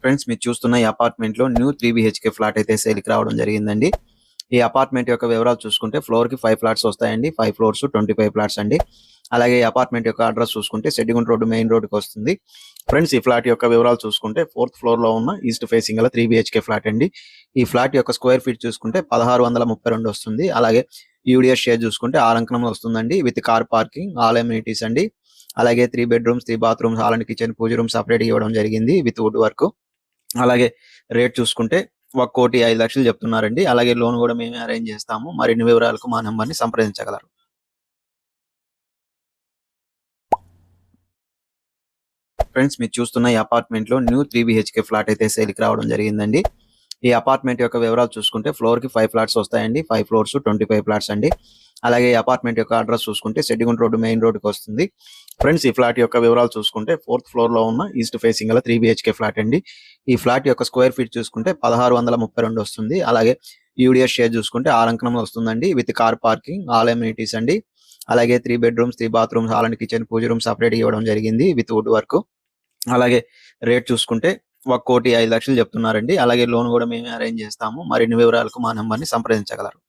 Friends మీరు చూస్తున్న ఈ అపార్ట్మెంట్ లో న్యూ 3 బిహెచ్కే ఫ్లాట్ అయితే సేల్ కి రావడం జరిగిందండి. ఈ అపార్ట్మెంట్ యొక్క వివరాలు చూసుకుంటే ఫ్లోర్ కి 5 ఫ్లాట్స్ వస్తాయండి. 5 ఫ్లోర్స్ 25 ఫ్లాట్స్ అండి. అలాగే ఈ అపార్ట్మెంట్ యొక్క అడ్రస్ చూసుకుంటే సెడ్డిగుంట రోడ్ మెయిన్ రోడ్ కి వస్తుంది. ఫ్రెండ్స్ ఈ ఫ్లాట్ యొక్క వివరాలు చూసుకుంటే 4th ఫ్లోర్ లో ఉన్న ఈస్ట్ ఫేసింగ్ గల 3 బిహెచ్కే ఫ్లాట్ అండి. ఈ ఫ్లాట్ యొక్క స్క్వేర్ ఫీట్ చూసుకుంటే 1632 వస్తుంది. అలాగే యూడిఎస్ షేర్ చూసుకుంటే 6 అంకణంలో వస్తుందండి. With car parking, all amenities అండి. అలాగే 3 bedrooms, 3 bathrooms, hall and kitchen, puja room separate ఇవ్వడం జరిగింది విత్ వుడ్ వర్క్. అలాగే రేట్ చూసుకుంటే 1,05,00,000 చెప్తున్నారండి. అలాగే లోన్ కూడా మేమే అరేంజ్ చేస్తాము. మరిన్ని వివరాలకు మా నెంబర్ ని సంప్రదించగలరు. ఫ్రెండ్స్ మీరు చూస్తున్న ఈ అపార్ట్మెంట్ లో న్యూ 3 బిహెచ్కే ఫ్లాట్ అయితే సేల్ కి రావడం జరిగిందండి. ఈ అపార్ట్మెంట్ యొక్క వివరాలు చూసుకుంటే ఫ్లోర్ కి 5 ఫ్లాట్స్ వస్తాయండి. 5 ఫ్లోర్స్ 25 ఫ్లాట్స్ అండి. అలాగే ఈ అపార్ట్మెంట్ యొక్క అడ్రస్ చూసుకుంటే సెడ్డిగుంట రోడ్ మెయిన్ రోడ్ కి వస్తుంది. ఫ్రెండ్స్ ఈ ఫ్లాట్ యొక్క వివరాలు చూసుకుంటే 4th ఫ్లోర్ లో ఉన్న ఈస్ట్ ఫేసింగ్ గల 3 బిహెచ్కే ఫ్లాట్ అండి. ఈ ఫ్లాట్ యొక్క స్క్వేర్ ఫీట్ చూసుకుంటే 1632 వస్తుంది. అలాగే యూడిఎస్ షేర్ చూసుకుంటే 6 అంకణంలో వస్తుందండి. With car parking, all amenities అండి. అలాగే 3 bedrooms, 3 bathrooms, hall and kitchen, puja room separate ఇవ్వడం జరిగింది విత్ వుడ్ వర్క్. అలాగే రేట్ చూసుకుంటే 1,05,00,000 చెప్తున్నారండి. అలాగే లోన్ కూడా మేమే అరేంజ్ చేస్తాము. మరిన్ని వివరాలకు మా నెంబర్ ని సంప్రదించగలరు.